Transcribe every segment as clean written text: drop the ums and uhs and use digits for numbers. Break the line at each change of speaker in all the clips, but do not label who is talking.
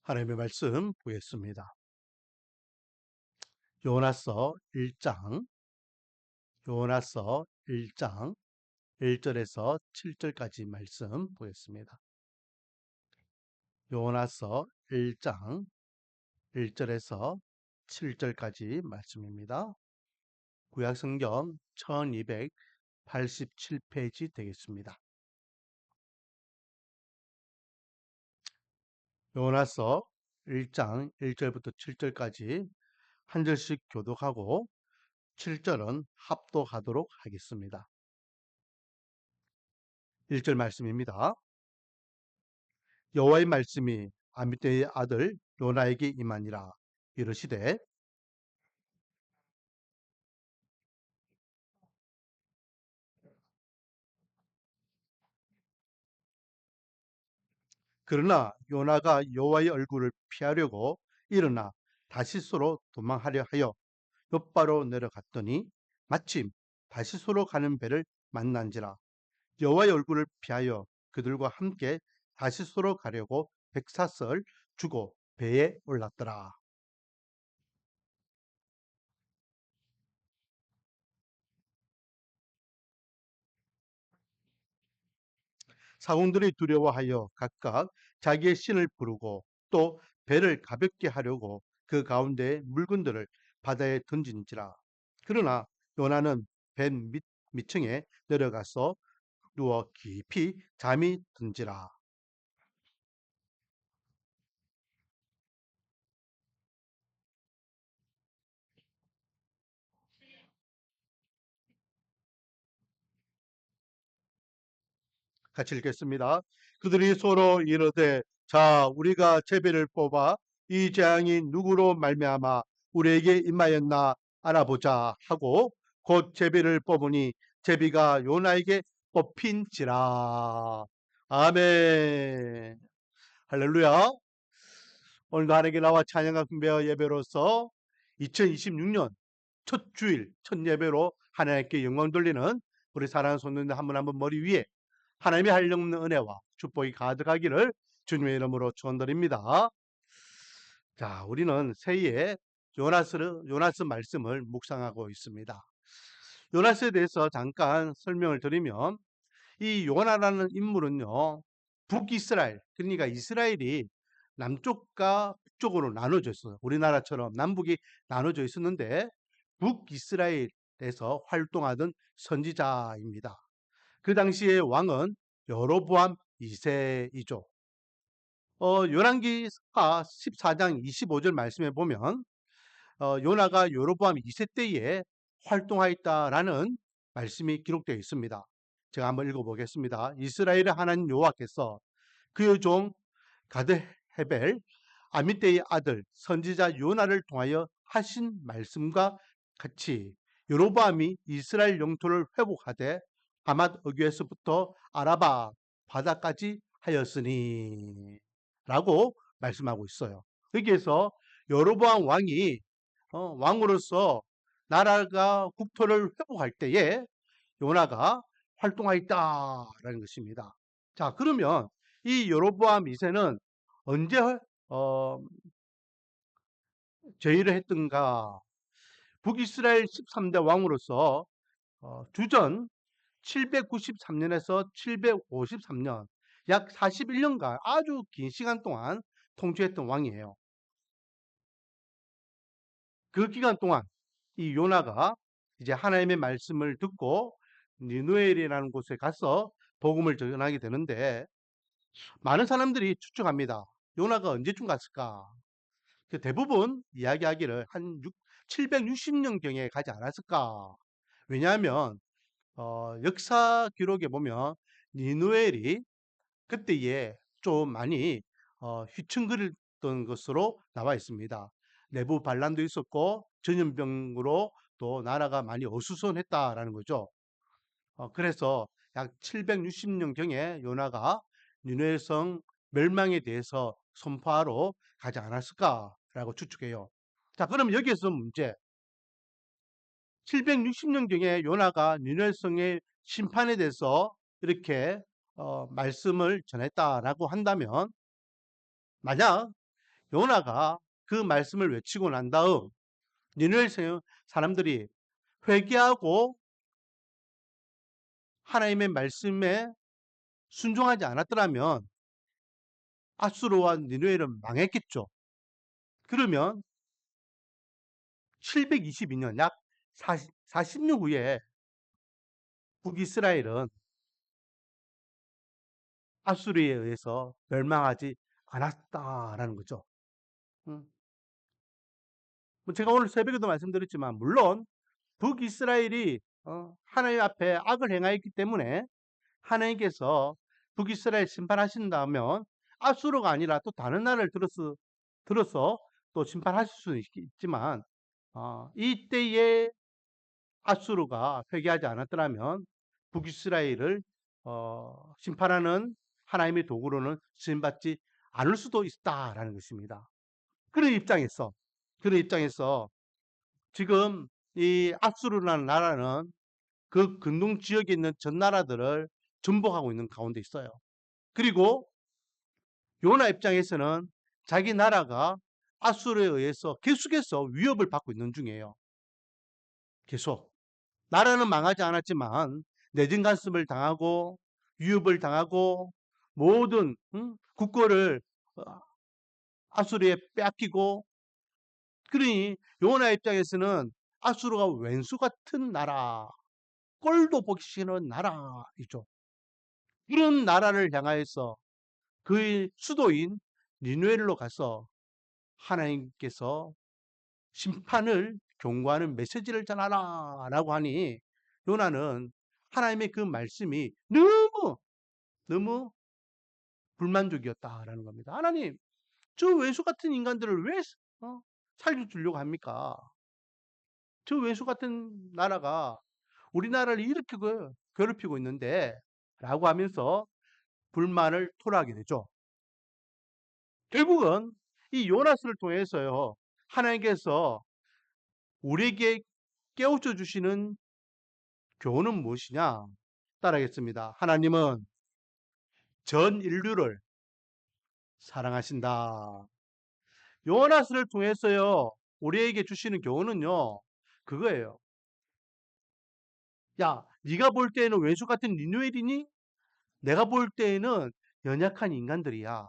하나님의 말씀 보겠습니다. 요나서 1장, 요나서 1장 1절에서 7절까지 말씀 보겠습니다. 요나서 1장 1절에서 7절까지 말씀입니다. 구약성경 1287페이지 되겠습니다. 요나서 1장 1절부터 7절까지 한 절씩 교독하고 7절은 합독하도록 하겠습니다. 1절 말씀입니다. 여호와의 말씀이 아미떼의 아들 요나에게 임하니라. 이르시되 그러나 요나가 여호와의 얼굴을 피하려고 일어나 다시스로 도망하려 하여 욥바로 내려갔더니 마침 다시스로 가는 배를 만난지라. 여호와의 얼굴을 피하여 그들과 함께 다시스로 가려고 백사슬 주고 배에 올랐더라. 사공들이 두려워하여 각각 자기의 신을 부르고 또 배를 가볍게 하려고 그 가운데 물건들을 바다에 던진지라. 그러나 요나는 배 밑층에 내려가서 누워 깊이 잠이 든지라. 같이 읽겠습니다. 그들이 서로 이르되 자 우리가 제비를 뽑아 이 재앙이 누구로 말미암아 우리에게 임하였나 알아보자 하고 곧 제비를 뽑으니 제비가 요나에게 뽑힌지라. 아멘. 할렐루야. 오늘도 하나님께 나와 찬양과 분배와 예배로서 2026년 첫 주일 첫 예배로 하나님께 영광 돌리는 우리 사랑하는 손님들 한 분 한 분 머리 위에 하나님의 한량없는 은혜와 축복이 가득하기를 주님의 이름으로 축원드립니다. 자, 우리는 새해에 요나스 말씀을 묵상하고 있습니다. 요나스에 대해서 잠깐 설명을 드리면 이 요나라는 인물은요, 북이스라엘, 그러니까 이스라엘이 남쪽과 북쪽으로 나눠져 있어요. 우리나라처럼 남북이 나눠져 있었는데 북이스라엘에서 활동하던 선지자입니다. 그 당시의 왕은 여로보암 2세이죠. 열왕기하 14장 25절 말씀에 보면 요나가 여로보암 2세 때에 활동하였다라는 말씀이 기록되어 있습니다. 제가 한번 읽어보겠습니다. 이스라엘의 하나님 여호와께서 그의 종 가드헤벨 아미떼의 아들 선지자 요나를 통하여 하신 말씀과 같이 여로보암이 이스라엘 영토를 회복하되 하맛 어귀에서부터 아라바 바다까지 하였으니 라고 말씀하고 있어요. 여기에서 여로보암 왕이 왕으로서 나라가 국토를 회복할 때에 요나가 활동하였다라는 것입니다. 자, 그러면 이 여로보암 2세는 언제 어, 제의를 했던가? 북이스라엘 13대 왕으로서 주전 793년에서 753년 약 41년간 아주 긴 시간 동안 통치했던 왕이에요. 그 기간 동안 이 요나가 이제 하나님의 말씀을 듣고 니누엘이라는 곳에 가서 복음을 전하게 되는데 많은 사람들이 추측합니다. 요나가 언제쯤 갔을까? 대부분 이야기하기를 한 760년경에 가지 않았을까? 왜냐하면 역사 기록에 보면 니누엘이 그때에 좀 많이 휘청거렸던 것으로 나와 있습니다. 내부 반란도 있었고 전염병으로 또 나라가 많이 어수선했다라는 거죠. 그래서 약 760년경에 요나가 니누의 성 멸망에 대해서 선포하러 가지 않았을까라고 추측해요. 자, 그럼 여기에서 문제. 760년경에 요나가 니느웨 성의 심판에 대해서 이렇게 말씀을 전했다라고 한다면, 만약 요나가 그 말씀을 외치고 난 다음 니느웨 성 사람들이 회개하고 하나님의 말씀에 순종하지 않았더라면 아수르와 니느웨는 망했겠죠. 그러면 722년, 약 40년 후에 북이스라엘은 아수르에 의해서 멸망하지 않았다라는 거죠. 음. 제가 오늘 새벽에도 말씀드렸지만, 물론 북이스라엘이 하나님 앞에 악을 행하였기 때문에 하나님께서 북이스라엘 심판하신다면 아수르가 아니라 또 다른 나라를 들어서 또 심판하실 수는 있지만, 이때에 아수르가 회개하지 않았더라면 북이스라엘을 심판하는 하나님의 도구로는 쓰임받지 않을 수도 있다라는 것입니다. 그런 입장에서 지금 이 아수르라는 나라는 그 근동 지역에 있는 전 나라들을 정복하고 있는 가운데 있어요. 그리고 요나 입장에서는 자기 나라가 아수르에 의해서 계속해서 위협을 받고 있는 중이에요. 계속. 나라는 망하지 않았지만 내진 간섭을 당하고 위협을 당하고 모든 국고를 아수르에 빼앗기고, 그러니 요나 입장에서는 아수르가 왼수 같은 나라, 꼴도 보기 싫은 나라이죠. 이런 나라를 향하여서 그의 수도인 니느웨로 가서 하나님께서 심판을 경고하는 메시지를 전하라 라고 하니, 요나는 하나님의 그 말씀이 너무 불만족이었다라는 겁니다. 하나님, 저 외수 같은 인간들을 왜 살려주려고 합니까? 저 외수 같은 나라가 우리나라를 이렇게 괴롭히고 있는데 라고 하면서 불만을 토로하게 되죠. 결국은 이 요나스를 통해서요, 하나님께서 우리에게 깨우쳐 주시는 교훈은 무엇이냐? 따라하겠습니다. 하나님은 전 인류를 사랑하신다. 요나스를 통해서요, 우리에게 주시는 교훈은요, 그거예요. 야, 네가 볼 때에는 왼수 같은 니누엘이니? 내가 볼 때에는 연약한 인간들이야.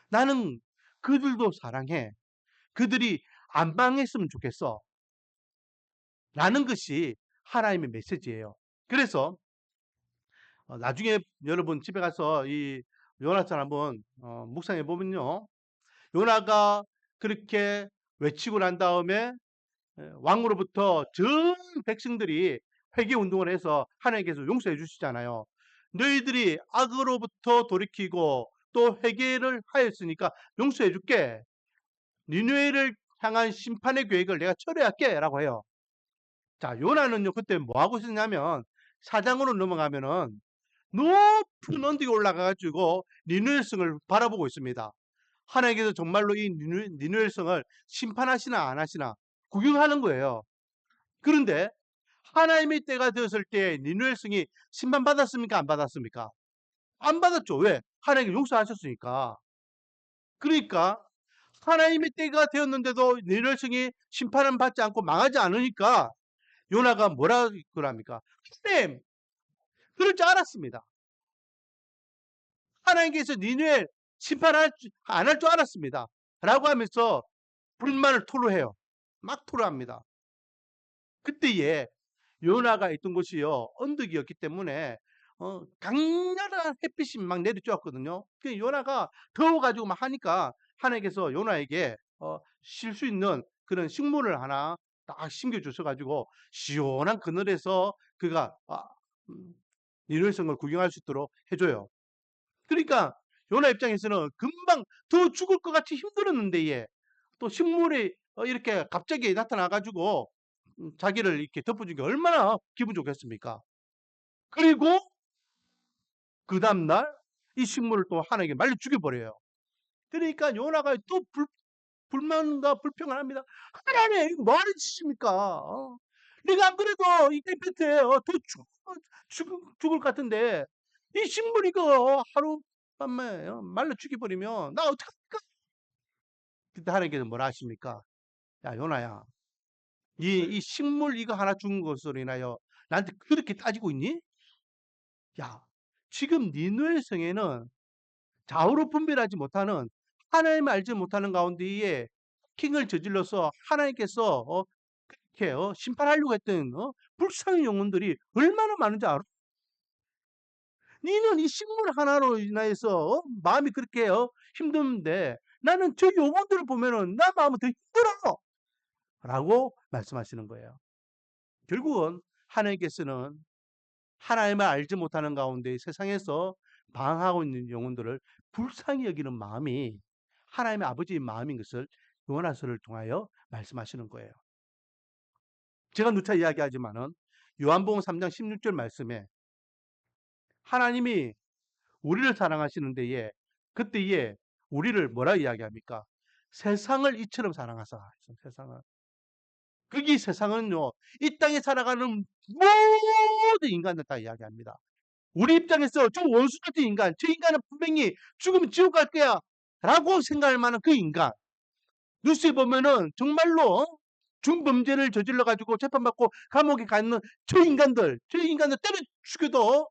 나는 그들도 사랑해. 그들이 안 망했으면 좋겠어. 라는 것이 하나님의 메시지예요. 그래서 나중에 여러분 집에 가서 이 요나처럼 한번 묵상해 보면요, 요나가 그렇게 외치고 난 다음에 왕으로부터 전 백성들이 회개 운동을 해서 하나님께서 용서해 주시잖아요. 너희들이 악으로부터 돌이키고 또 회개를 하였으니까 용서해 줄게. 니느웨를 향한 심판의 계획을 내가 철회할게 라고 해요. 자, 요나는요, 그때 뭐 하고 있었냐면, 사장으로 넘어가면은 높은 언덕에 올라가가지고 니느웨 성을 바라보고 있습니다. 하나님께서 정말로 이 니느웨 성을 심판하시나 안 하시나 구경하는 거예요. 그런데 하나님의 때가 되었을 때 니느웨 성이 심판받았습니까? 안 받았습니까? 안 받았죠. 왜? 하나님께 용서하셨으니까. 그러니까 하나님의 때가 되었는데도 니느웨 성이 심판을 받지 않고 망하지 않으니까 요나가 뭐라 그럽니까? 하나님, 그럴 줄 알았습니다. 하나님께서 니느웨 심판 안 할 줄 알았습니다. 라고 하면서 불만을 토로해요. 막 토로합니다. 그때에 요나가 있던 곳이요, 언덕이었기 때문에 강렬한 햇빛이 막 내리쬐었거든요. 그 요나가 더워가지고 막 하니까 하나님께서 요나에게 쉴 수 있는 그런 식물을 하나 딱 심겨주셔가지고 시원한 그늘에서 그가 니느웨 성을 구경할 수 있도록 해줘요. 그러니까 요나 입장에서는 금방 더 죽을 것 같이 힘들었는데, 또 식물이 이렇게 갑자기 나타나가지고 자기를 이렇게 덮어준 게 얼마나 기분 좋겠습니까? 그리고 그 다음날 이 식물을 또 하나님께 말려 죽여버려요. 그러니까 요나가 또 불만과 불평을 합니다. 하나님, 이거 뭐 하는 짓입니까? 내가 안 그래도 이 땡볕에 더 죽을 것 같은데, 이 식물 이거 하룻밤에 말려 죽여버리면 나 어떡할까? 그때 하나님께서 뭐라 하십니까? 야, 요나야, 이 식물 이거 하나 죽은 것으로 인하여 나한테 그렇게 따지고 있니? 야, 지금 니누의 성에는 좌우로 분별하지 못하는, 하나님을 알지 못하는 가운데에 킹을 저질러서 하나님께서 그렇게 심판하려고 했던 불쌍한 영혼들이 얼마나 많은지 알아? 니는 이 식물 하나로 인하여서 마음이 그렇게 힘든데, 나는 저 영혼들을 보면은 나 마음은 더 힘들어! 라고 말씀하시는 거예요. 결국은 하나님께서는 하나님을 알지 못하는 가운데 세상에서 방황하고 있는 영혼들을 불쌍히 여기는 마음이 하나님의 아버지의 마음인 것을 요나서를 통하여 말씀하시는 거예요. 제가 누차 이야기하지만은 요한복음 3장 16절 말씀에 하나님이 우리를 사랑하시는 데에 그때에 우리를 뭐라 이야기합니까? 세상을 이처럼 사랑하사. 세상을. 거기 세상은요, 이 땅에 살아가는 모든 인간들 다 이야기합니다. 우리 입장에서 저 원수 같은 인간, 저 인간은 분명히 죽으면 지옥 갈 거야 라고 생각할 만한 그 인간, 뉴스에 보면은 정말로 중범죄를 저질러 가지고 재판받고 감옥에 가 있는 저 인간들 때려 죽여도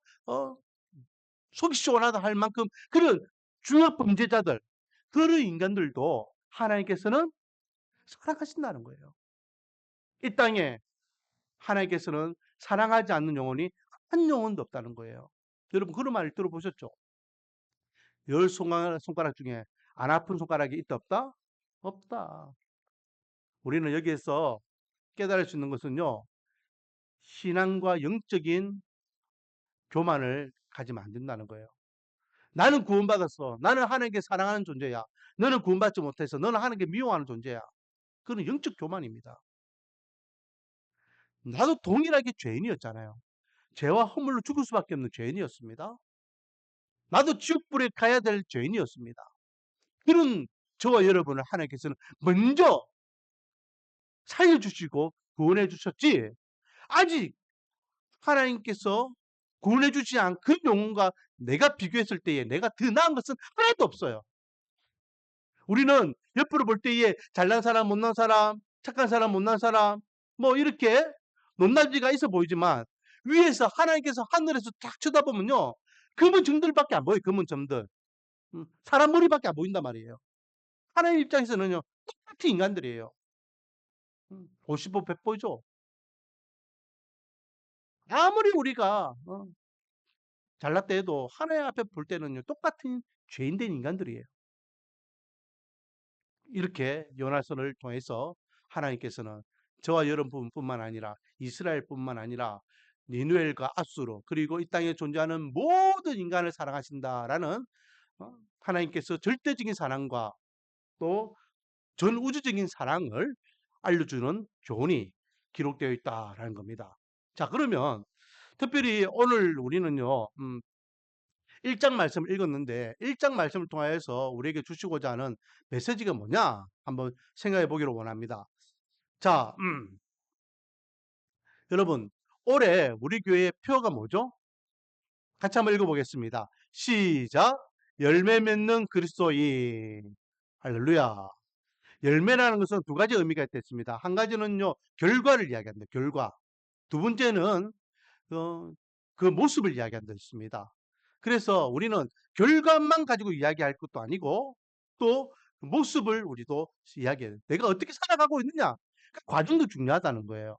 속이 시원하다 할 만큼 그런 중요 범죄자들, 그런 인간들도 하나님께서는 사랑하신다는 거예요. 이 땅에 하나님께서는 사랑하지 않는 영혼이 한 영혼도 없다는 거예요. 여러분 그런 말 들어보셨죠? 10손가락 중에 안 아픈 손가락이 있다 없다? 없다. 우리는 여기에서 깨달을 수 있는 것은요, 신앙과 영적인 교만을 가지면 안 된다는 거예요. 나는 구원받았어. 나는 하나님께 사랑하는 존재야. 너는 구원받지 못해서 너는 하나님께 미워하는 존재야. 그건 영적 교만입니다. 나도 동일하게 죄인이었잖아요. 죄와 허물로 죽을 수밖에 없는 죄인이었습니다. 나도 지옥불에 가야 될 죄인이었습니다. 그런 저와 여러분을 하나님께서는 먼저 살려주시고 구원해 주셨지, 아직 하나님께서 구원해 주지 않은 그 영혼과 내가 비교했을 때에 내가 더 나은 것은 하나도 없어요. 우리는 옆으로 볼 때에 잘난 사람, 못난 사람, 착한 사람, 못난 사람, 뭐 이렇게 높낮이가 있어 보이지만 위에서 하나님께서 하늘에서 딱 쳐다보면요, 검은 점들밖에 안 보여요. 검은 점들. 사람 머리밖에 안 보인단 말이에요. 하나님 입장에서는요, 똑같은 인간들이에요. 50보 100보죠. 아무리 우리가 잘났다 해도 하나님 앞에 볼 때는요, 똑같은 죄인된 인간들이에요. 이렇게 요나선을 통해서 하나님께서는 저와 여러분뿐만 아니라 이스라엘뿐만 아니라 니누엘과 앗수로, 그리고 이 땅에 존재하는 모든 인간을 사랑하신다라는 하나님께서 절대적인 사랑과 또 전우주적인 사랑을 알려주는 교훈이 기록되어 있다라는 겁니다. 자, 그러면 특별히 오늘 우리는요, 1장 말씀을 읽었는데 1장 말씀을 통하여서 우리에게 주시고자 하는 메시지가 뭐냐 한번 생각해 보기를 원합니다. 자, 여러분, 올해 우리 교회의 표어가 뭐죠? 같이 한번 읽어보겠습니다. 시작. 열매 맺는 그리스도인. 할렐루야. 열매라는 것은 두 가지 의미가 있겠습니다. 한 가지는요, 결과를 이야기합니다. 결과. 두 번째는 그 모습을 이야기한다 했습니다. 그래서 우리는 결과만 가지고 이야기할 것도 아니고 또 모습을 우리도 이야기해요. 내가 어떻게 살아가고 있느냐, 그 과정도 중요하다는 거예요.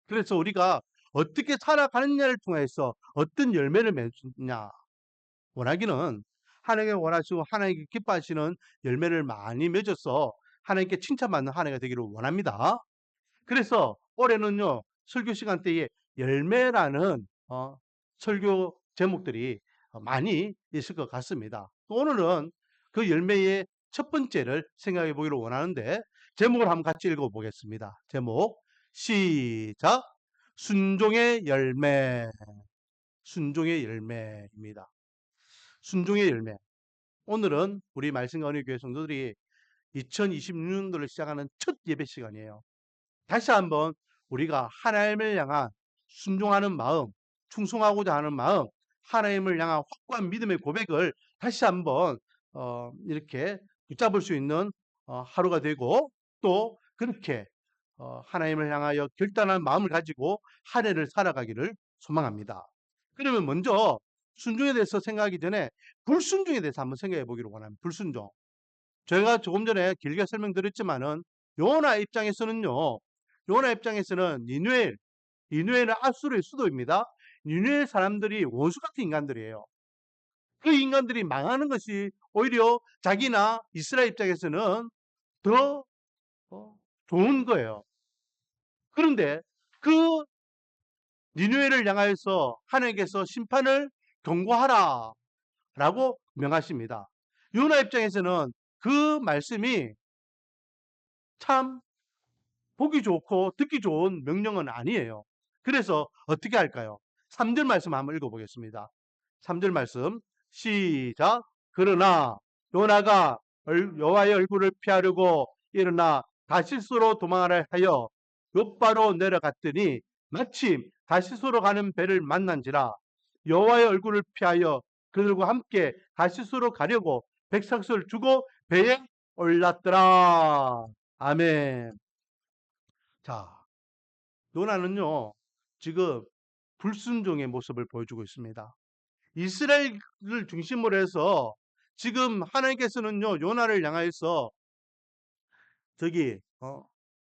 그래서 우리가 어떻게 살아가느냐를 통해서 어떤 열매를 맺느냐, 원하기는 하나님께 원하시고 하나님께 기뻐하시는 열매를 많이 맺어서 하나님께 칭찬받는 한 해가 되기를 원합니다. 그래서 올해는요, 설교 시간 때에 열매라는 설교 제목들이 많이 있을 것 같습니다. 오늘은 그 열매의 첫 번째를 생각해 보기를 원하는데, 제목을 한번 같이 읽어 보겠습니다. 제목 시작. 순종의 열매. 순종의 열매입니다. 순종의 열매. 오늘은 우리 말씀과 은혜교회 성도들이 2026년도를 시작하는 첫 예배 시간이에요. 다시 한번 우리가 하나님을 향한 순종하는 마음, 충성하고자 하는 마음, 하나님을 향한 확고한 믿음의 고백을 다시 한번 이렇게 붙잡을 수 있는 하루가 되고, 또 그렇게 하나님을 향하여 결단한 마음을 가지고 한 해를 살아가기를 소망합니다. 그러면 먼저 순종에 대해서 생각하기 전에 불순종에 대해서 한번 생각해 보기를 원합니다. 불순종. 제가 조금 전에 길게 설명드렸지만은 요나 입장에서는요. 요나 입장에서는 니느웨는 아수르의 수도입니다. 니느웨 사람들이 원수 같은 인간들이에요. 그 인간들이 망하는 것이 오히려 자기나 이스라엘 입장에서는 더 좋은 거예요. 그런데 그 니느웨를 향하여서 하나님께서 심판을 경고하라 라고 명하십니다. 요나 입장에서는 그 말씀이 참 보기 좋고 듣기 좋은 명령은 아니에요. 그래서 어떻게 할까요? 3절 말씀 한번 읽어보겠습니다. 3절 말씀 시작. 그러나 요나가 여호와의 얼굴을 피하려고 일어나 다시스로 도망하려 하여 욥바로 내려갔더니 마침 다시스로 가는 배를 만난지라. 여호와의 얼굴을 피하여 그들과 함께 다시스로 가려고 백삭을 주고 배에 올랐더라. 아멘. 자, 요나는요, 지금 불순종의 모습을 보여주고 있습니다. 이스라엘을 중심으로 해서 지금 하나님께서는요, 요나를 향하여서 저기,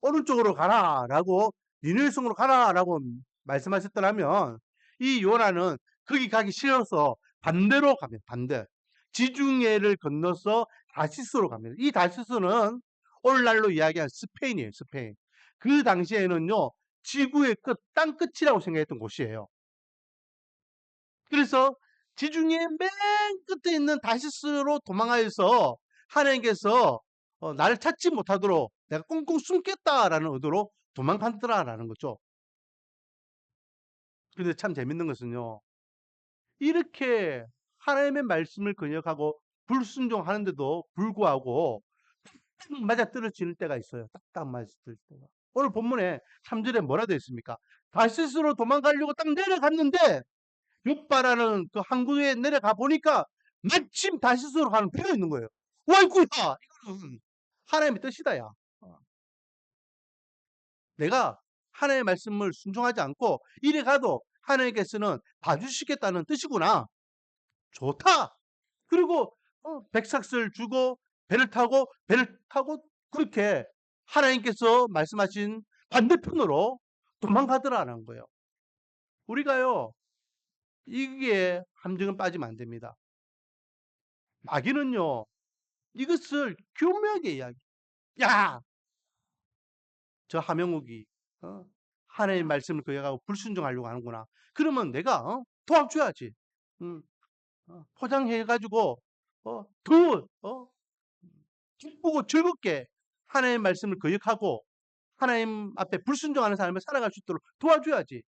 오른쪽으로 가라라고, 니느웨 성으로 가라라고 말씀하셨더라면, 이 요나는 거기 가기 싫어서 반대로 갑니다. 반대. 지중해를 건너서 다시스로 갑니다. 이 다시스는 오늘날로 이야기한 스페인이에요. 스페인. 그 당시에는요, 지구의 끝, 땅 끝이라고 생각했던 곳이에요. 그래서 지중해 맨 끝에 있는 다시스로 도망하여서 하나님께서 나를 찾지 못하도록 내가 꽁꽁 숨겠다라는 의도로 도망갔더라라는 거죠. 그런데 참 재밌는 것은요, 이렇게 하나님의 말씀을 거역하고 불순종하는데도 불구하고 딱 맞아떨어지는 때가 있어요. 딱딱 맞아떨어질 때가. 오늘 본문에 3절에 뭐라 되어 있습니까? 다시스로 도망가려고 딱 내려갔는데 욥바라는 그 항구에 내려가 보니까 마침 다시스로 가는 배가 있는 거예요. 와이구야! 이거는 하나님의 뜻이다, 야. 내가 하나님의 말씀을 순종하지 않고 이래 가도 하나님께서는 봐주시겠다는 뜻이구나. 좋다. 그리고 백삭을 주고 배를 타고 그렇게 하나님께서 말씀하신 반대편으로 도망가더라는 거예요. 우리가요, 이게 함정은 빠지면 안 됩니다. 마귀는요, 이것을 교묘하게 이야기. 야, 저 하명욱이 하나님의 말씀을 거역하고 불순종하려고 하는구나. 그러면 내가 도와줘야지. 포장해가지고 더 기쁘고 즐겁게 하나님의 말씀을 거역하고 하나님 앞에 불순종하는 삶을 살아갈 수 있도록 도와줘야지.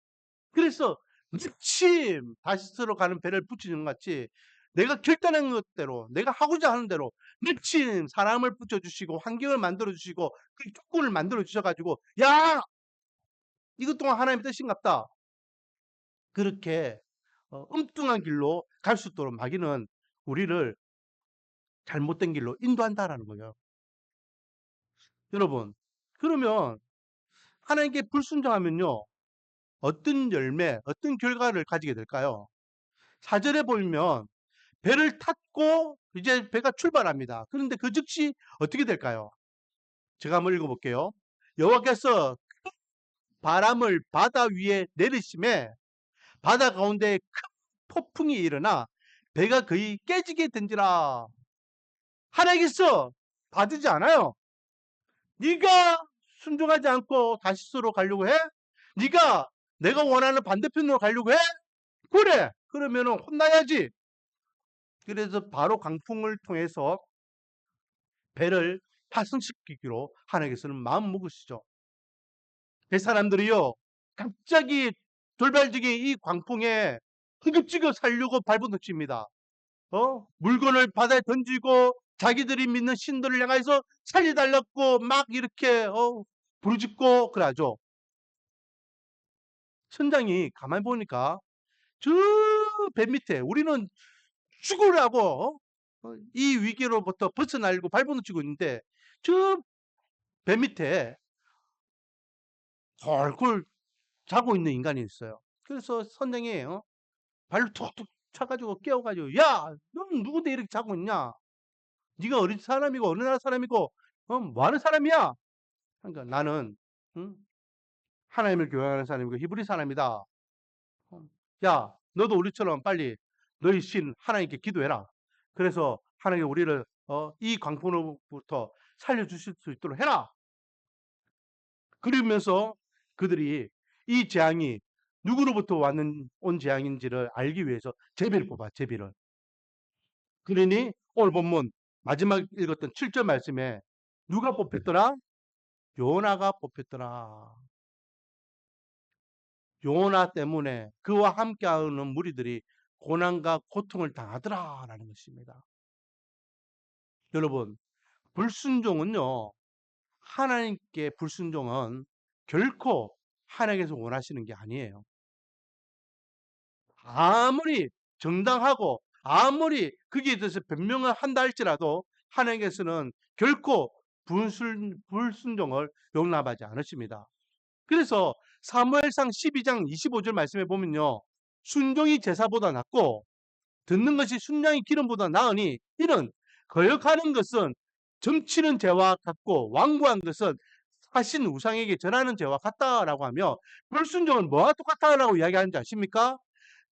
그래서 마침 다시스로 가는 배를 붙이는 것 같이 내가 결단한 것대로 내가 하고자 하는 대로 마침 사람을 붙여주시고 환경을 만들어주시고 그 조건을 만들어주셔가지고 야! 이것 동안 하나님의 뜻인갑다. 그렇게 엉뚱한 길로 갈 수 있도록 마귀는 우리를 잘못된 길로 인도한다라는 거예요. 여러분, 그러면 하나님께 불순종하면요, 어떤 열매, 어떤 결과를 가지게 될까요? 4절에 보면 배를 탔고 이제 배가 출발합니다. 그런데 그 즉시 어떻게 될까요? 제가 한번 읽어볼게요. 여호와께서 바람을 바다 위에 내리심에 바다 가운데 큰 폭풍이 일어나 배가 거의 깨지게 된지라. 하나님께서 봐주지 않아요. 네가 순종하지 않고 다시스로 가려고 해? 네가 내가 원하는 반대편으로 가려고 해? 그래. 그러면은 혼나야지. 그래서 바로 강풍을 통해서 배를 파손시키기로 하나님께서는 마음 먹으시죠. 그 사람들이요, 갑자기 돌발적인 이 광풍에 허겁지겁 살려고 발버둥칩니다. 물건을 바다에 던지고 자기들이 믿는 신들을 향해서 살려달라고 막 이렇게 부르짖고 그러죠. 선장이 가만히 보니까 저 배 밑에 우리는 죽으라고 이 위기로부터 벗어나려고 발버둥 치고 있는데 저 배 밑에 콜콜 자고 있는 인간이 있어요. 그래서 선장이 발로 툭툭 차가지고 깨워가지고 야, 넌 누군데 이렇게 자고 있냐? 네가 어린 사람이고 어느 나라 사람이고 뭐 하는 사람이야? 그러니까 나는 응? 하나님을 교회하는 사람이고 히브리 사람이다. 야, 너도 우리처럼 빨리 너희 신 하나님께 기도해라. 그래서 하나님 우리를 이 광풍으로부터 살려주실 수 있도록 해라. 그러면서 그들이 이 재앙이 누구로부터 온 재앙인지를 알기 위해서 제비를 뽑아, 제비를. 그러니 오늘 본문 마지막 읽었던 7절 말씀에 누가 뽑혔더라? 요나가 뽑혔더라. 요나 때문에 그와 함께하는 무리들이 고난과 고통을 당하더라라는 것입니다. 여러분, 불순종은요, 하나님께 불순종은 결코 하나님께서 원하시는 게 아니에요. 아무리 정당하고 아무리 거기에 대해서 변명을 한다 할지라도 하나님께서는 결코 불순종을 용납하지 않으십니다. 그래서 사무엘상 12장 25절 말씀에 보면요. 순종이 제사보다 낫고 듣는 것이 순양이 기름보다 나으니 이는 거역하는 것은 점치는 죄와 같고 완고한 것은 사신 우상에게 전하는 죄와 같다라고 하며 불순종은 뭐와 똑같다라고 이야기하는지 아십니까?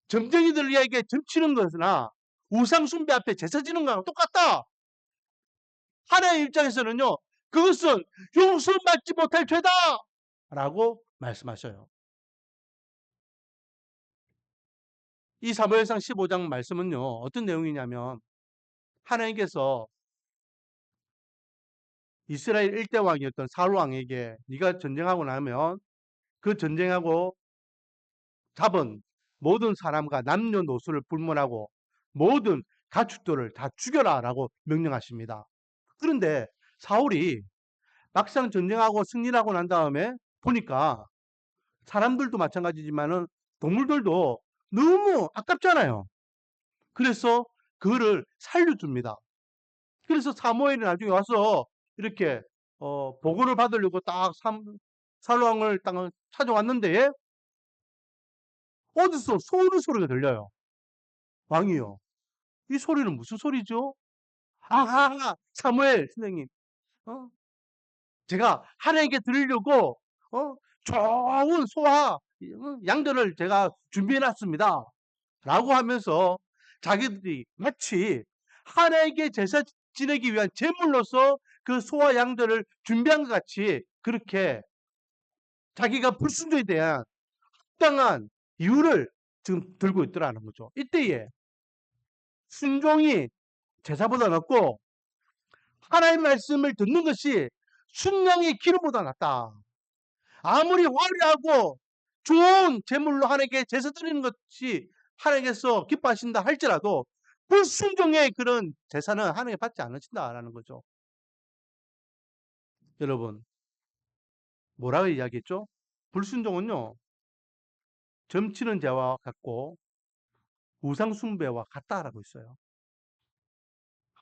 점쟁이들에게 점치는 것이나 우상 숭배 앞에 제사 지는 거랑 똑같다. 하나님 입장에서는요. 그것은 용서받지 못할 죄다. 라고 말씀하셔요. 이 사무엘상 15장 말씀은요. 어떤 내용이냐면 하나님께서 이스라엘 1대 왕이었던 사울 왕에게 네가 전쟁하고 나면 그 전쟁하고 잡은 모든 사람과 남녀노소를 불문하고 모든 가축들을 다 죽여라라고 명령하십니다. 그런데 사울이 막상 전쟁하고 승리하고 난 다음에 보니까 사람들도 마찬가지지만은 동물들도 너무 아깝잖아요. 그래서 그거를 살려줍니다. 그래서 사무엘이 나중에 와서 이렇게 보고를 받으려고 딱 살로왕을 딱 찾아왔는데 어디서 소리 소리가 들려요. 왕이요. 이 소리는 무슨 소리죠? 아하, 사무엘 선생님. 어? 제가 하나님께 드리려고 좋은 소와 양들을 제가 준비해 놨습니다. 라고 하면서 자기들이 마치 하나님께 제사 지내기 위한 제물로서 그 소와 양들을 준비한 것 같이 그렇게 자기가 불순종에 대한 합당한 이유를 지금 들고 있더라는 거죠. 이때에 순종이 제사보다 낫고 하나님의 말씀을 듣는 것이 순양의 기름보다 낫다. 아무리 화려하고 좋은 제물로 하나님께 제사 드리는 것이 하나님께서 기뻐하신다 할지라도 불순종의 그런 제사는 하나님께 받지 않으신다라는 거죠. 여러분, 뭐라고 이야기했죠? 불순종은요, 점치는 죄와 같고 우상 숭배와 같다라고 있어요.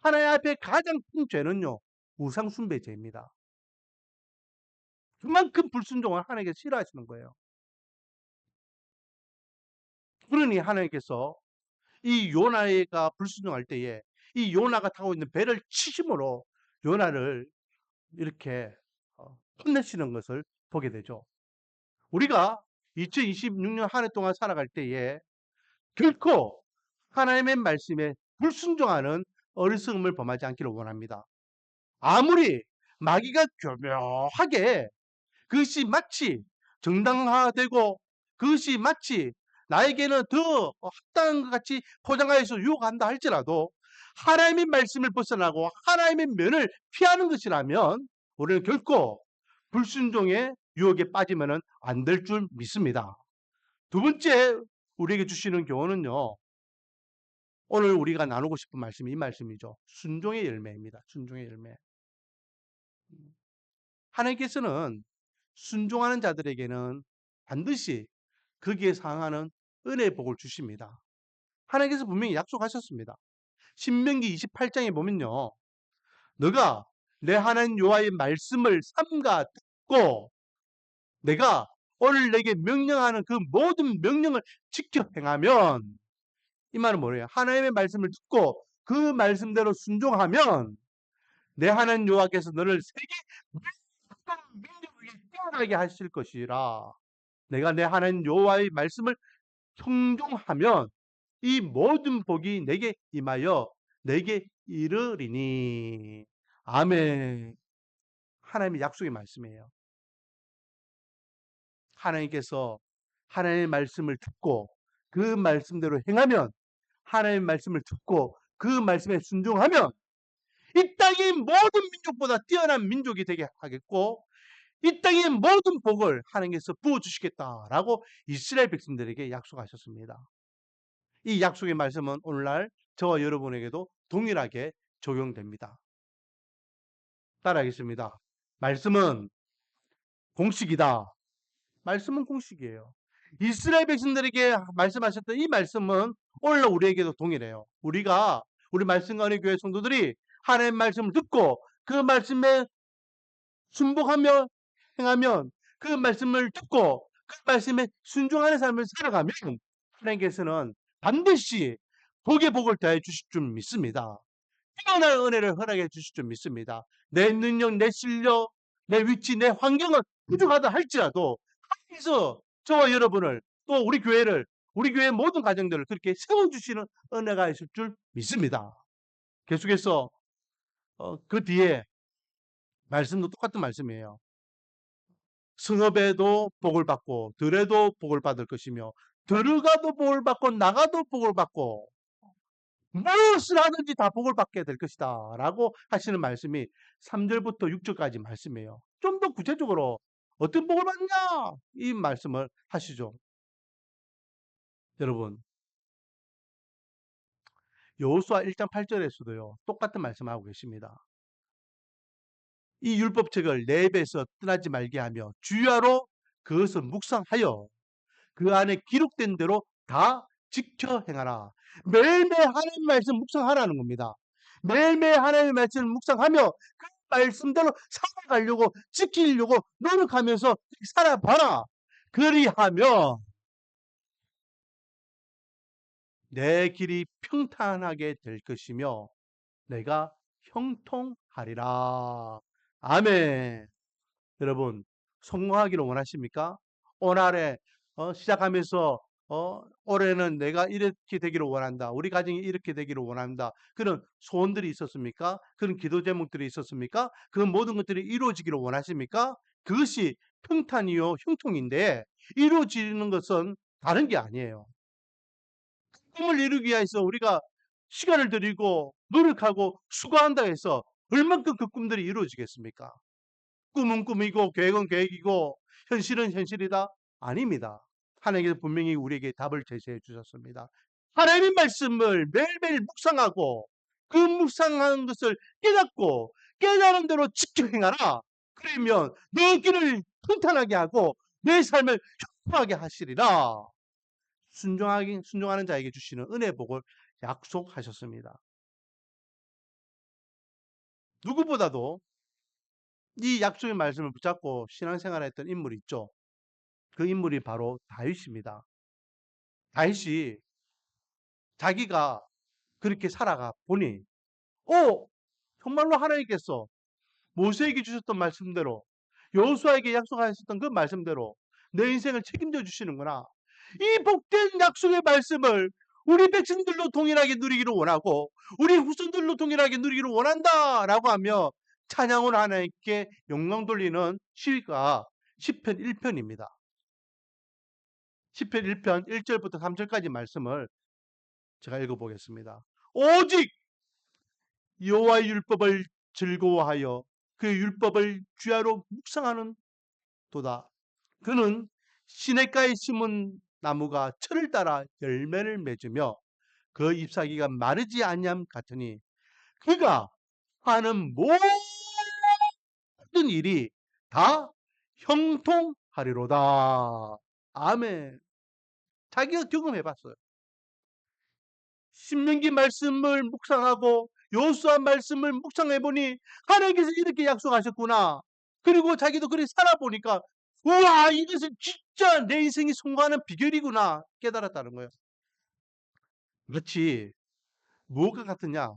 하나님 앞에 가장 큰 죄는요, 우상 숭배죄입니다. 그만큼 불순종을 하나님께 싫어하시는 거예요. 그러니 하나님께서 이 요나가 불순종할 때에 이 요나가 타고 있는 배를 치심으로 요나를 이렇게 혼내시는 것을 보게 되죠. 우리가 2026년 한 해 동안 살아갈 때에 결코 하나님의 말씀에 불순종하는 어리석음을 범하지 않기를 원합니다. 아무리 마귀가 교묘하게 그것이 마치 정당화되고 그것이 마치 나에게는 더 합당한 것 같이 포장하여서 유혹한다 할지라도 하나님의 말씀을 벗어나고 하나님의 면을 피하는 것이라면 우리는 결코 불순종의 유혹에 빠지면 안 될 줄 믿습니다. 두 번째 우리에게 주시는 교훈은요. 오늘 우리가 나누고 싶은 말씀이 이 말씀이죠. 순종의 열매입니다. 순종의 열매. 하나님께서는 순종하는 자들에게는 반드시 거기에 상하는 은혜의 복을 주십니다. 하나님께서 분명히 약속하셨습니다. 신명기 28장에 보면요. 너가 내 하나님 여호와의 말씀을 삼가 듣고 내가 오늘 내게 명령하는 그 모든 명령을 지켜 행하면, 이 말은 뭐예요? 하나님의 말씀을 듣고 그 말씀대로 순종하면 내 하나님 여호와께서 너를 세계 모든 민족에게 뛰어나게 하실 것이라. 내가 내 하나님 여호와의 말씀을 청종하면 이 모든 복이 내게 임하여 내게 이르리니. 아멘. 하나님의 약속의 말씀이에요. 하나님께서 하나님의 말씀을 듣고 그 말씀대로 행하면, 하나님의 말씀을 듣고 그 말씀에 순종하면 이 땅의 모든 민족보다 뛰어난 민족이 되게 하겠고 이 땅의 모든 복을 하나님께서 부어주시겠다라고 이스라엘 백성들에게 약속하셨습니다. 이 약속의 말씀은 오늘날 저와 여러분에게도 동일하게 적용됩니다. 따라하겠습니다. 말씀은 공식이다. 말씀은 공식이에요. 이스라엘 백성들에게 말씀하셨던 이 말씀은 오늘날 우리에게도 동일해요. 우리 말씀과 은혜 교회 성도들이 하나님의 말씀을 듣고 그 말씀에 순복하며 행하면, 그 말씀을 듣고 그 말씀에 순종하는 삶을 살아가면 하나님께서는 반드시 복의 복을 더해 주실 줄 믿습니다. 뛰어난 은혜를 허락해 주실 줄 믿습니다. 내 능력, 내 실력, 내 위치, 내 환경은 부족하다 할지라도 하나님께서 저와 여러분을, 또 우리 교회를, 우리 교회 모든 가정들을 그렇게 세워주시는 은혜가 있을 줄 믿습니다. 계속해서 그 뒤에 말씀도 똑같은 말씀이에요. 성읍에도 복을 받고 들에도 복을 받을 것이며 들어가도 복을 받고 나가도 복을 받고 무엇을 하든지 다 복을 받게 될 것이다 라고 하시는 말씀이 3절부터 6절까지 말씀이에요. 좀 더 구체적으로 어떤 복을 받냐 이 말씀을 하시죠. 여러분, 여호수아 1장 8절에서도요 똑같은 말씀을 하고 계십니다. 이 율법책을 내 입에서 떠나지 말게 하며 주야로 그것을 묵상하여 그 안에 기록된 대로 다 지켜 행하라. 매일매일 하나님 말씀 묵상하라는 겁니다. 매일매일 하나님의 말씀을 묵상하며 그 말씀대로 살아가려고, 지키려고 노력하면서 살아봐라. 그리하면 내 길이 평탄하게 될 것이며 내가 형통하리라. 아멘. 여러분, 성공하기를 원하십니까? 오늘에 시작하면서 올해는 내가 이렇게 되기를 원한다. 우리 가정이 이렇게 되기를 원한다. 그런 소원들이 있었습니까? 그런 기도 제목들이 있었습니까? 그 모든 것들이 이루어지기를 원하십니까? 그것이 평탄이요 형통인데 이루어지는 것은 다른 게 아니에요. 꿈을 이루기 위해서 우리가 시간을 들이고 노력하고 수고한다 해서 얼만큼 그 꿈들이 이루어지겠습니까? 꿈은 꿈이고 계획은 계획이고 현실은 현실이다? 아닙니다. 하나님께서 분명히 우리에게 답을 제시해 주셨습니다. 하나님의 말씀을 매일매일 묵상하고 그 묵상하는 것을 깨닫고 깨달은 대로 지켜 행하라. 그러면 내 길을 평탄하게 하고 내 삶을 형통하게 하시리라. 순종하는 자에게 주시는 은혜 복을 약속하셨습니다. 누구보다도 이 약속의 말씀을 붙잡고 신앙생활을 했던 인물이 있죠. 그 인물이 바로 다윗입니다. 다윗이 자기가 그렇게 살아가 보니 정말로 하나님께서 모세에게 주셨던 말씀대로, 여호수아에게 약속하셨던 그 말씀대로 내 인생을 책임져 주시는구나. 이 복된 약속의 말씀을 우리 백성들로 동일하게 누리기를 원하고 우리 후손들로 동일하게 누리기를 원한다라고 하며 찬양을 하나님께 영광 돌리는 시가 시편 1편입니다. 시편 1편 1절부터 3절까지 말씀을 제가 읽어보겠습니다. 오직 여호와의 율법을 즐거워하여 그 율법을 주야로 묵상하는 도다. 그는 시냇가에 심은 나무가 철을 따라 열매를 맺으며 그 잎사귀가 마르지 아니함 같으니 그가 하는 모든 일이 다 형통하리로다. 아멘. 자기가 경험해 봤어요. 신명기 말씀을 묵상하고 여호수아 말씀을 묵상해 보니 하나님께서 이렇게 약속하셨구나. 그리고 자기도 그렇게 살아보니까 우와, 이것은 진짜 내 인생이 성공하는 비결이구나 깨달았다는 거예요. 마치 무엇과 같으냐?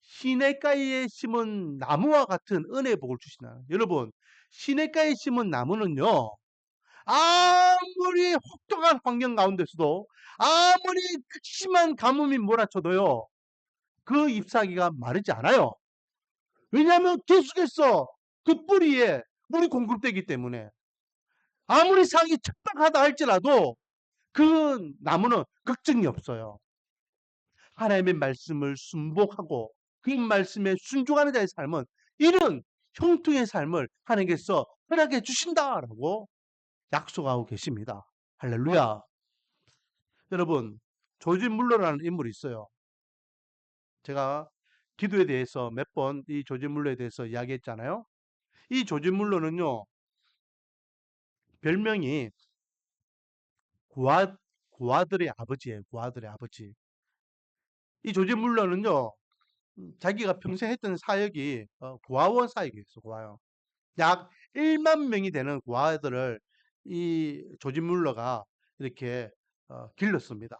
시냇가에 심은 나무와 같은 은혜의 복을 주시나. 여러분, 시냇가에 심은 나무는요, 아무리 혹독한 환경 가운데서도 아무리 극심한 가뭄이 몰아쳐도요, 그 잎사귀가 마르지 않아요. 왜냐하면 계속해서 그 뿌리에 물이 공급되기 때문에 아무리 상이 척박하다 할지라도 그 나무는 걱정이 없어요. 하나님의 말씀을 순복하고 그 말씀에 순종하는 자의 삶은 이런 형통의 삶을 하나님께서 허락해 주신다라고 약속하고 계십니다. 할렐루야. 여러분, 조지 물러라는 인물이 있어요. 제가 기도에 대해서 몇 번 이 조지 물러에 대해서 이야기했잖아요. 이 조지 물러는요, 별명이 고아들의 아버지예요. 고아들의 아버지. 이 조지 물러는요, 자기가 평생 했던 사역이 고아원 사역이었어. 고아원. 약 1만 명이 되는 고아들을 이 조지 물러가 이렇게 길렀습니다.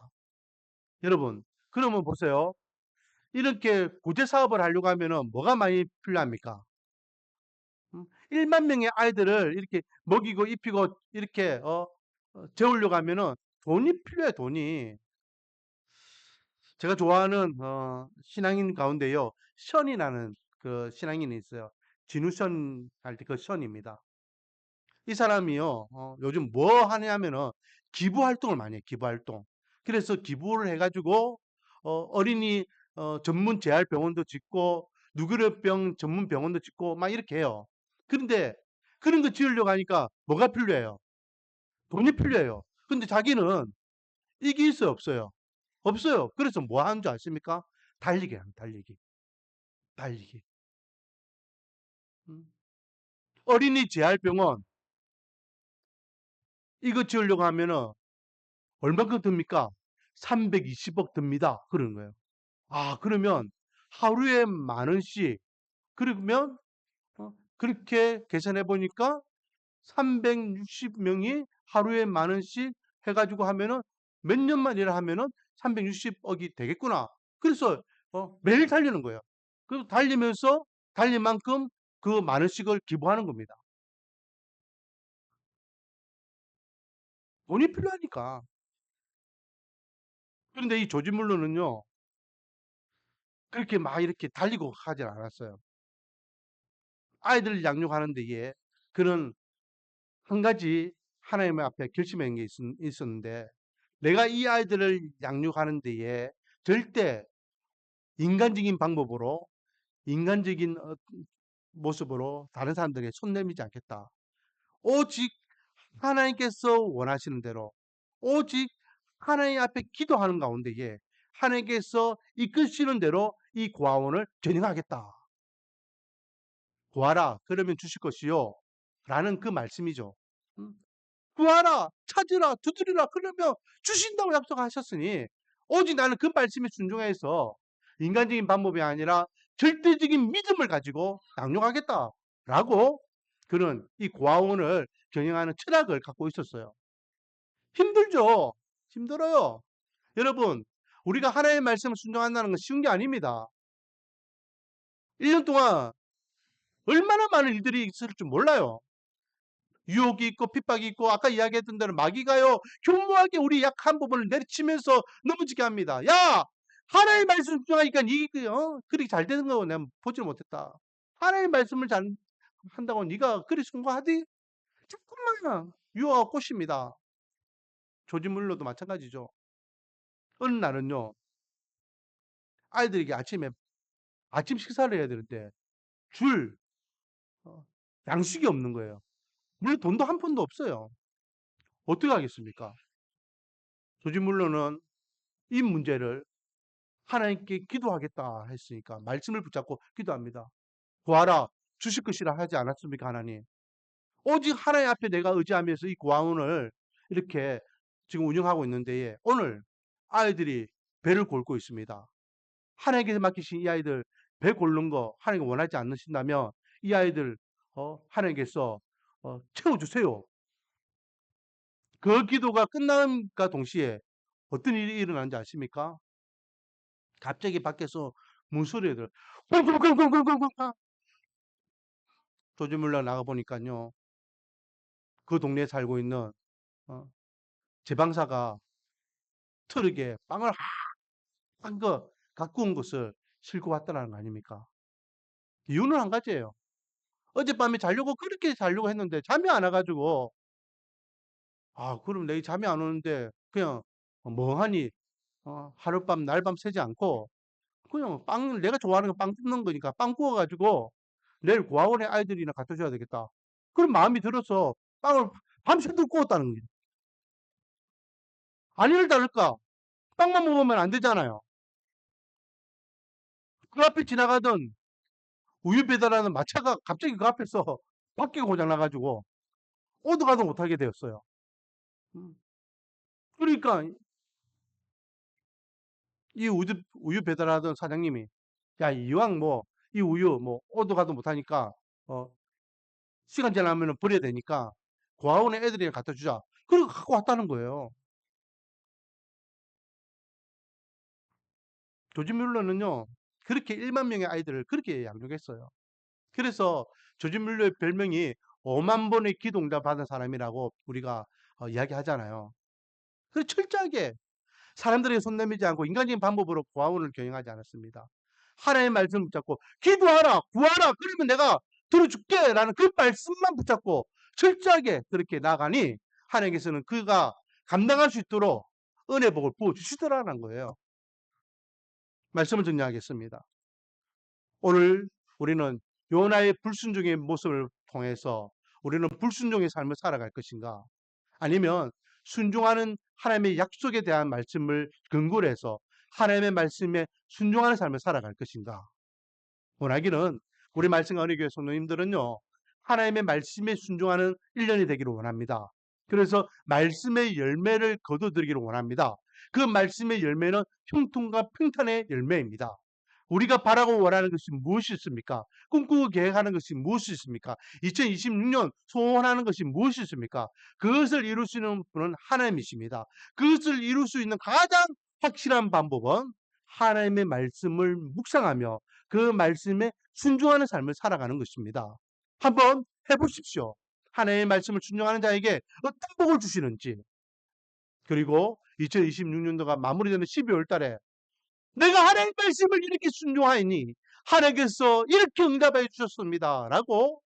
여러분, 그러면 보세요. 이렇게 구제 사업을 하려고 하면은 뭐가 많이 필요합니까? 1만 명의 아이들을 이렇게 먹이고 입히고 이렇게 재우려고 하면은 돈이 필요해, 돈이. 제가 좋아하는 신앙인 가운데요, 션이라는 그 신앙인이 있어요. 진우션 할 때 그 션입니다. 이 사람이요, 요즘 뭐 하냐면은 기부 활동을 많이 해요. 기부 활동. 그래서 기부를 해가지고 어린이 전문 재활병원도 짓고 누그레병 전문 병원도 짓고 막 이렇게 해요. 그런데 그런 거 지으려고 하니까 뭐가 필요해요? 돈이 필요해요. 근데 자기는 이게 있어요, 없어요? 없어요. 그래서 뭐 하는 줄 아십니까? 달리기 하는, 달리기. 달리기. 음. 어린이 재활병원 이거 지으려고 하면은 얼마큼 듭니까? 320억 듭니다. 그러는 거예요. 아, 그러면 하루에 만 원씩, 그러면 그렇게 계산해 보니까 360명이 하루에 만 원씩 해가지고 하면은 몇 년만 일을 하면은 360억이 되겠구나. 그래서 매일 달리는 거예요. 그래서 달리면서 달린 만큼 그 만 원씩을 기부하는 겁니다. 돈이 필요하니까. 그런데 이 조지 물러는요, 그렇게 막 이렇게 달리고 하질 않았어요. 아이들을 양육하는 데에 그런 한 가지 하나님 앞에 결심한 게 있었는데, 내가 이 아이들을 양육하는 데에 절대 인간적인 방법으로, 인간적인 모습으로 다른 사람들에게 손 내밀지 않겠다. 오직 하나님께서 원하시는 대로, 오직 하나님 앞에 기도하는 가운데에 하나님께서 이끄시는 대로 이 고아원을 전행하겠다. 구하라, 그러면 주실 것이요. 라는 그 말씀이죠. 음, 구하라, 찾으라, 두드리라, 그러면 주신다고 약속하셨으니, 오직 나는 그 말씀에 순종해서 인간적인 방법이 아니라 절대적인 믿음을 가지고 양육하겠다. 라고 그는 이 고아원을 경영하는 철학을 갖고 있었어요. 힘들죠? 힘들어요. 여러분, 우리가 하나님의 말씀을 순종한다는 건 쉬운 게 아닙니다. 1년 동안 얼마나 많은 일들이 있을 줄 몰라요. 유혹이 있고 핍박이 있고 아까 이야기했던 대로 마귀가요 교묘하게 우리 약한 부분을 내리치면서 넘어지게 합니다. 야, 하나님의 말씀 순종하니까 이게 그렇게 잘 되는 거 내가 보질 못했다. 하나님의 말씀을 잘 한다고 네가 그리 순종하디? 조금만 유혹하고 꼬십니다. 조지물로도 마찬가지죠. 어느 날은요, 아이들에게 아침에 아침 식사를 해야 되는데 줄 어, 양식이 없는 거예요. 물론 돈도 한 푼도 없어요. 어떻게 하겠습니까? 조지 물러는 이 문제를 하나님께 기도하겠다 했으니까 말씀을 붙잡고 기도합니다. 구하라 주실 것이라 하지 않았습니까, 하나님? 오직 하나님 앞에 내가 의지하면서 이 고아원을 이렇게 지금 운영하고 있는데 오늘 아이들이 배를 골고 있습니다. 하나님께서 맡기신 이 아이들 배 고른 거 하나님이 원하지 않으신다면 이 아이들 하나님께서 채워주세요. 그 기도가 끝남과 동시에 어떤 일이 일어나는지 아십니까? 갑자기 밖에서 문소리가 들어요. 쿵쿵쿵쿵쿵쿵쿵. 조지물러 나가보니까요. 그 동네에 살고 있는 제방사가 트럭에 빵을 한 거 갖고 온 것을 싣고 왔다는 거 아닙니까? 이유는 한 가지예요. 어젯밤에 자려고 그렇게 자려고 했는데 잠이 안 와가지고 그럼 내일 잠이 안 오는데 그냥 멍하니 하룻밤 날밤 새지 않고 그냥 내가 좋아하는 거 빵 뜯는 거니까 빵 구워가지고 내일 고아원에 아이들이나 갖다 줘야 되겠다. 그런 마음이 들어서 빵을 밤새도록 구웠다는 거예요. 아니를 다를까? 빵만 먹으면 안 되잖아요. 그 앞에 지나가던 우유 배달하는 마차가 갑자기 그 앞에서 밖에 고장 나가지고 오도 가도 못하게 되었어요. 그러니까 이 우유 배달하던 사장님이 야 이왕 뭐 이 우유 뭐 오도 가도 못하니까 시간 지나면 버려야 되니까 고아원에 애들이랑 갖다 주자. 그리고 갖고 왔다는 거예요. 조지 뮬러는요 그렇게 1만 명의 아이들을 그렇게 양육했어요. 그래서 조지 뮬러의 별명이 5만 번의 기도응답 받은 사람이라고 우리가 이야기하잖아요. 그 철저하게 사람들에게 손 내밀지 않고 인간적인 방법으로 고아원을 경영하지 않았습니다. 하나님의 말씀을 붙잡고 기도하라 구하라 그러면 내가 들어줄게 라는 그 말씀만 붙잡고 철저하게 그렇게 나가니 하나님께서는 그가 감당할 수 있도록 은혜복을 부어주시더라는 거예요. 말씀을 정리하겠습니다. 오늘 우리는 요나의 불순종의 모습을 통해서 우리는 불순종의 삶을 살아갈 것인가 아니면 순종하는 하나님의 약속에 대한 말씀을 근거로 해서 하나님의 말씀에 순종하는 삶을 살아갈 것인가 원하기는 우리 말씀과 은혜교회 성도님들은요 하나님의 말씀에 순종하는 1년이 되기를 원합니다. 그래서 말씀의 열매를 거둬들이기를 원합니다. 그 말씀의 열매는 형통과 평탄의 열매입니다. 우리가 바라고 원하는 것이 무엇이 있습니까? 꿈꾸고 계획하는 것이 무엇이 있습니까? 2026년 소원하는 것이 무엇이 있습니까? 그것을 이룰 수 있는 분은 하나님이십니다. 그것을 이룰 수 있는 가장 확실한 방법은 하나님의 말씀을 묵상하며 그 말씀에 순종하는 삶을 살아가는 것입니다. 한번 해보십시오. 하나님의 말씀을 순종하는 자에게 어떤 복을 주시는지 그리고 2026년도가 마무리되는 12월 달에 내가 하나님의 말씀을 이렇게 순종하니 하나님께서 이렇게 응답해 주셨습니다. 라고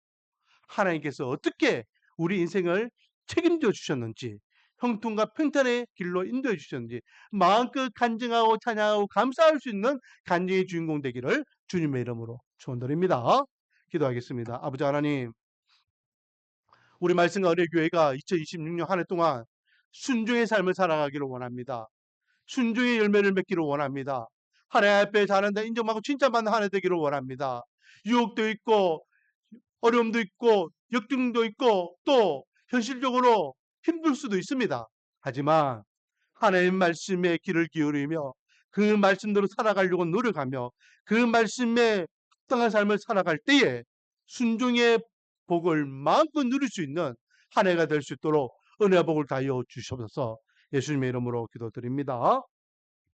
하나님께서 어떻게 우리 인생을 책임져 주셨는지 형통과 평탄의 길로 인도해 주셨는지 마음껏 간증하고 찬양하고 감사할 수 있는 간증의 주인공 되기를 주님의 이름으로 축원드립니다. 기도하겠습니다. 아버지 하나님 우리 말씀과 은혜교회가 2026년 한 해 동안 순종의 삶을 살아가기를 원합니다. 순종의 열매를 맺기를 원합니다. 하나님 앞에 잘한다 인정받고 칭찬받는 한 해 되기를 원합니다. 유혹도 있고 어려움도 있고 역경도 있고 또 현실적으로 힘들 수도 있습니다. 하지만 하나님 말씀에 귀를 기울이며 그 말씀대로 살아가려고 노력하며 그 말씀에 합당한 삶을 살아갈 때에 순종의 복을 마음껏 누릴 수 있는 한 해가 될 수 있도록 은혜와 복을 다하여 주시옵소서. 예수님의 이름으로 기도드립니다.